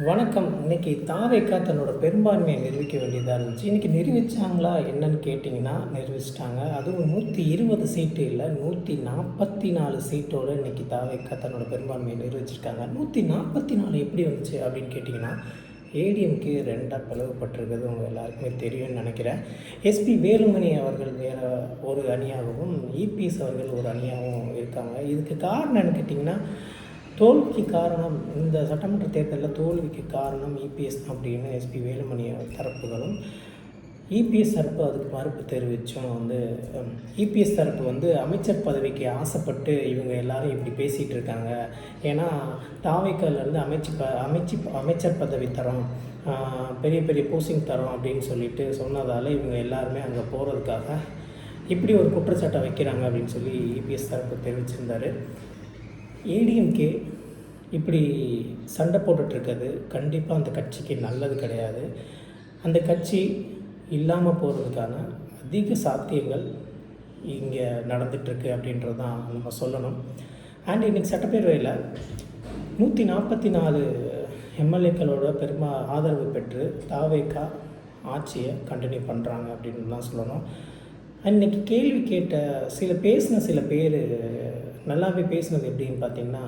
வணக்கம். இன்னைக்கு தாவேக்கா தன்னோட பெரும்பான்மையை நிரூபிக்க வேண்டியதா இருந்துச்சு. இன்னைக்கு நிரூபிச்சாங்களா என்னன்னு கேட்டிங்கன்னா, நிரூபிச்சுட்டாங்க. அதுவும் 120 சீட்டு இல்ல, 144 சீட்டோட இன்னைக்கு தாவேக்கா தன்னோட பெரும்பான்மையை நிரூபிச்சிருக்காங்க. 144 எப்படி வந்துச்சு அப்படின்னு கேட்டிங்கன்னா, ஏடிஎம்கே 2ஆ பிளவுபட்டிருக்கிறது உங்க எல்லாருக்குமே தெரியும்னு நினைக்கிறேன். எஸ்பி வேலுமணி அவர்கள் வேற ஒரு அணியாகவும், இபிஎஸ் அவர்கள் ஒரு அணியாகவும் இருக்காங்க. இதுக்கு காரணம் என்னன்னு கேட்டிங்கன்னா, தோல்விக்கு காரணம் இந்த சட்டமன்ற தேர்தலில் தோல்விக்கு காரணம் இபிஎஸ் அப்படின்னு எஸ்பி வேலுமணி தரப்புகளும், இபிஎஸ் தரப்பு அதுக்கு மறுப்பு தெரிவித்தும் இபிஎஸ் தரப்பு அமைச்சர் பதவிக்கு ஆசைப்பட்டு இவங்க எல்லாரும் இப்படி பேசிகிட்டு இருக்காங்க. ஏன்னா தாவேக்காலேருந்து அமைச்சர் பதவி தரோம், பெரிய பெரிய போஸ்டிங் தரோம் அப்படின்னு சொல்லிட்டு சொன்னதால் இவங்க எல்லாருமே அங்கே போகிறதுக்காக இப்படி ஒரு குற்றச்சாட்டை வைக்கிறாங்க அப்படின்னு சொல்லி இபிஎஸ் தரப்பு தெரிவிச்சிருந்தார். ஏடிஎம்கே இப்படி சண்டை போட்டுட்ருக்கிறது கண்டிப்பாக அந்த கட்சிக்கு நல்லது கிடையாது. அந்த கட்சி இல்லாமல் போகிறதுக்கான அதிக சாத்தியங்கள் இங்கே நடந்துகிட்ருக்கு அப்படின்றது தான் நம்ம சொல்லணும். அண்ட் இன்றைக்கி சட்டப்பேரவையில் 144 எம்எல்ஏக்களோட ஆதரவு பெற்று தாவேக்கா ஆட்சியை கண்டினியூ பண்ணுறாங்க அப்படின்னு தான் சொல்லணும். அன்றைக்கி கேள்வி கேட்ட சில பேர் நல்லாவே பேசினது எப்படின்னு பார்த்திங்கன்னா,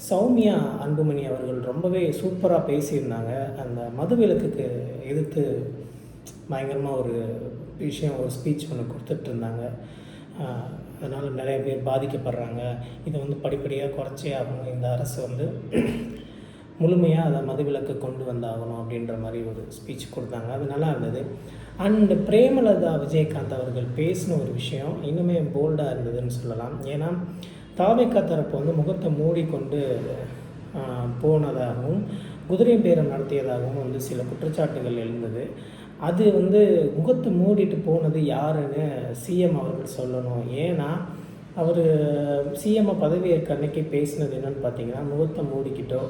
சௌமியா அன்புமணி அவர்கள் ரொம்பவே சூப்பராக பேசியிருந்தாங்க. அந்த மதுவிலக்குக்கு எதிர்த்து பயங்கரமாக ஒரு ஸ்பீச் ஒன்று கொடுத்துட்ருந்தாங்க. அதனால் நிறைய பேர் பாதிக்கப்படுறாங்க, இதை படிப்படியாக குறைச்சே ஆகணும், இந்த அரசு முழுமையாக அதை மதுவிலக்கு கொண்டு வந்தாகணும் அப்படின்ற மாதிரி ஒரு ஸ்பீச் கொடுத்தாங்க. அது நல்லா இருந்தது. அண்டு பிரேமலதா விஜயகாந்த் அவர்கள் பேசின ஒரு விஷயம் இன்னுமே போல்டாக இருந்ததுன்னு சொல்லலாம். ஏன்னா தாவேக்கா தரப்பு முகத்தை மூடிக்கொண்டு போனதாகவும் குதிரை பேரம் நடத்தியதாகவும் சில குற்றச்சாட்டுகள் எழுந்தது. அது முகத்தை மூடிட்டு போனது யாருன்னு சிஎம் அவர்கள் சொல்லணும். ஏன்னா அவர் சிஎம்ஐ பதவியேற்க அன்னைக்கு பேசினது என்னென்னு பார்த்தீங்கன்னா, முகத்தை மூடிக்கிட்டோ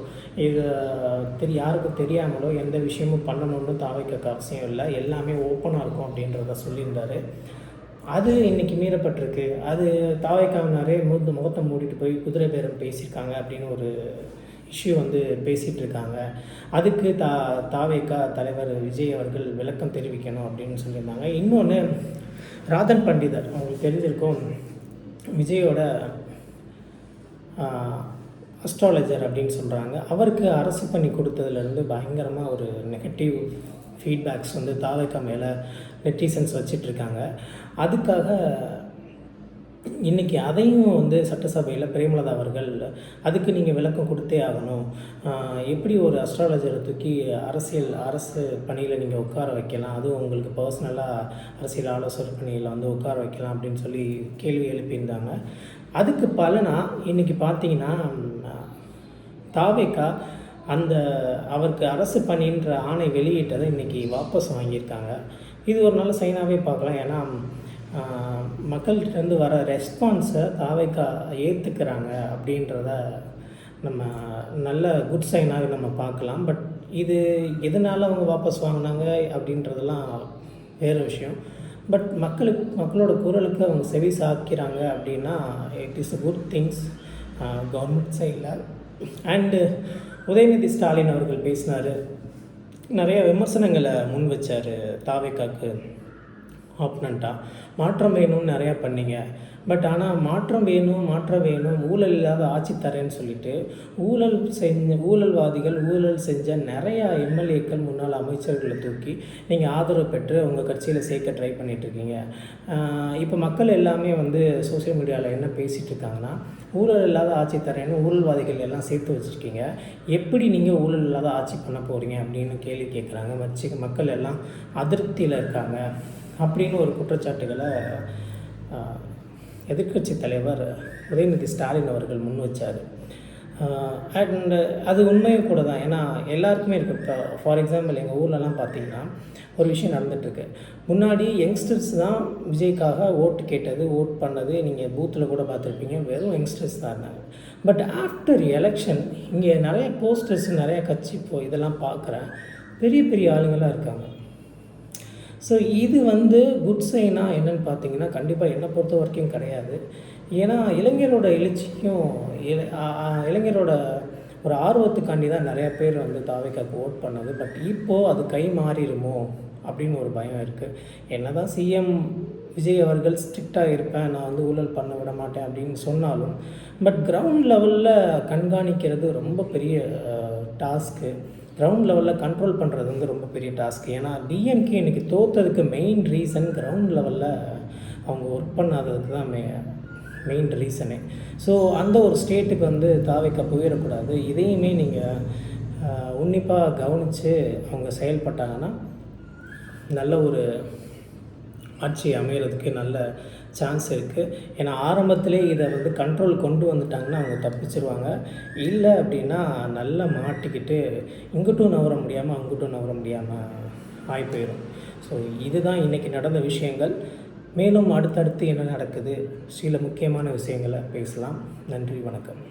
இது யாருக்கும் தெரியாமலோ எந்த விஷயமும் பண்ணணும்னு தாவேக்காக்கு அவசியம் இல்லை, எல்லாமே ஓப்பனாக இருக்கும் அப்படின்றத சொல்லியிருந்தார். அது இன்றைக்கி மீறப்பட்டிருக்கு. அது தாவேக்காவினாரே முகத்தை மூடிட்டு போய் குதிரை பேரம் பேசியிருக்காங்க அப்படின்னு ஒரு இஷ்யூ பேசிகிட்டு இருக்காங்க. அதுக்கு தாவேக்கா தலைவர் விஜய் அவர்கள் விளக்கம் தெரிவிக்கணும் அப்படின்னு சொல்லியிருந்தாங்க. இன்னொன்று, ராதன் பண்டிதர் அவங்களுக்கு தெரிஞ்சிருக்கும், விஜயோட அஸ்ட்ராலஜர் அப்படின்னு சொல்கிறாங்க. அவருக்கு அரசு பண்ணி கொடுத்ததுலேருந்து பயங்கரமாக ஒரு நெகட்டிவ் ஃபீட்பேக்ஸ் தாவேக்கா மேலே நெட்டிசன்ஸ் வச்சிட்ருக்காங்க. அதுக்காக இன்றைக்கி அதையும் சட்டசபையில் பிரேமலதா அவர்கள் அதுக்கு நீங்கள் விளக்கம் கொடுத்தே ஆகணும், எப்படி ஒரு அஸ்ட்ராலஜரை தூக்கி அரசு பணியில் நீங்கள் உட்கார வைக்கலாம், அதுவும் உங்களுக்கு பர்சனலாக அரசியல் ஆலோசனை பணியில் உட்கார வைக்கலாம் அப்படின்னு சொல்லி கேள்வி எழுப்பியிருந்தாங்க. அதுக்கு பலனாக இன்றைக்கி பார்த்தீங்கன்னா தாவேக்கா அவருக்கு அரசு பணின்ற ஆணை வெளியிட்டதை இன்றைக்கி வாபஸ் வாங்கியிருக்காங்க. இது ஒரு நல்ல சைனாகவே பார்க்கலாம். ஏன்னா மக்கள்கிட்டருந்து வர ரெஸ்பான்ஸை தாவேக்கா ஏற்றுக்கிறாங்க அப்படின்றத நம்ம நல்ல குட் சைனாக நம்ம பார்க்கலாம். பட் இது எதனால் அவங்க வாபஸ் வாங்கினாங்க அப்படின்றதெல்லாம் வேறு விஷயம். பட் மக்களோட குரலுக்கு அவங்க செவி சாய்க்கிறாங்க அப்படின்னா it is a good things government சைடில். அண்டு உதயநிதி ஸ்டாலின் அவர்கள் பேசினார், நிறைய விமர்சனங்களை முன் வச்சார் தாவேக்காக்கு ஆப்னண்ட்டாக. மாற்றம் வேணும்னு நிறையா பண்ணிங்க, பட் ஆனால் மாற்றம் வேணும் ஊழல் இல்லாத ஆட்சி தரேன்னு சொல்லிட்டு ஊழல் செஞ்ச நிறையா எம்எல்ஏக்கள் முன்னாள் அமைச்சர்களை தூக்கி நீங்கள் ஆதரவு பெற்று உங்கள் கட்சியில் சேர்க்க ட்ரை பண்ணிகிட்ருக்கீங்க. இப்போ மக்கள் எல்லாமே சோசியல் மீடியாவில் என்ன பேசிகிட்டு இருக்காங்கன்னா, ஊழல் இல்லாத ஆட்சி தரேன்னு ஊழல்வாதிகள் எல்லாம் சேர்த்து வச்சுருக்கீங்க, எப்படி நீங்கள் ஊழல் இல்லாத ஆட்சி பண்ண போகிறீங்க அப்படின்னு கேள்வி கேட்குறாங்க. மக்கள் எல்லாம் அதிருப்தியில் இருக்காங்க அப்படின்னு ஒரு குற்றச்சாட்டுகளை எதிர்க்கட்சி தலைவர் உதயநிதி ஸ்டாலின் அவர்கள் முன் வச்சார். அண்ட் அது உண்மையும் கூட தான். ஏன்னா எல்லாருக்குமே இருக்குது. இப்போ ஃபார் எக்ஸாம்பிள் எங்கள் ஊர்லலாம் பார்த்திங்கன்னா ஒரு விஷயம் நடந்துகிட்ருக்கு. முன்னாடி யங்ஸ்டர்ஸ் தான் விஜய்க்காக ஓட் பண்ணது நீங்கள் பூத்தில் கூட பார்த்துருப்பீங்க, வெறும் யங்ஸ்டர்ஸ் தான் இருந்தாங்க. பட் ஆஃப்டர் எலெக்ஷன் இங்கே நிறைய போஸ்டர்ஸ், நிறைய கட்சி இதெல்லாம் பார்க்குறேன், பெரிய பெரிய ஆளுங்களாம் இருக்காங்க. ஸோ இது குட் சைனாக என்னென்னு பார்த்தீங்கன்னா, கண்டிப்பாக என்னை பொறுத்த வரைக்கும் கிடையாது. ஏன்னா இளைஞரோட எழுச்சிக்கும் இளைஞரோட ஒரு ஆர்வத்துக்காண்டி தான் நிறைய பேர் வந்து தாவேக்காக்கு ஓட் பண்ணது. பட் இப்போது அது கை மாறிடுமோ அப்படின்னு ஒரு பயம் இருக்குது. என்ன தான் சிஎம் விஜய் அவர்கள் ஸ்ட்ரிக்டாக இருப்பேன், நான் வந்து ஊழல் பண்ண விட மாட்டேன் அப்படின்னு சொன்னாலும், பட் கிரவுண்ட் லெவலில் கண்காணிக்கிறது ரொம்ப பெரிய டாஸ்க்கு. கிரவுண்ட் லெவலில் கண்ட்ரோல் பண்ணுறது வந்து ரொம்ப பெரிய டாஸ்க்கு. ஏன்னா டிஎம்கே இன்றைக்கி தோற்றதுக்கு மெயின் ரீசன் கிரவுண்ட் லெவலில் அவங்க ஒர்க் பண்ணாததுக்கு தான் மெயின் ரீசனே. ஸோ அந்த ஒரு ஸ்டேட்டுக்கு வந்து தாவேக்கா போயிடக்கூடாது. இதையுமே நீங்கள் உன்னிப்பாக கவனித்து அவங்க செயல்பட்டாங்கன்னா நல்ல ஒரு ஆட்சி அமைகிறதுக்கு நல்ல சான்ஸ் இருக்குது. ஏன்னா ஆரம்பத்திலே இதை வந்து கண்ட்ரோல் கொண்டு வந்துட்டாங்கன்னா அவங்க தப்பிச்சிருவாங்க. இல்லை அப்படின்னா நல்லா மாட்டிக்கிட்டு இங்கிட்டும் நவர முடியாமல் அங்கிட்டும் நவர முடியாமல் ஆகி போயிடும். ஸோ இதுதான் இன்றைக்கி நடந்த விஷயங்கள். மேலும் அடுத்தடுத்து என்ன நடக்குது, சில முக்கியமான விஷயங்களை பேசலாம். நன்றி, வணக்கம்.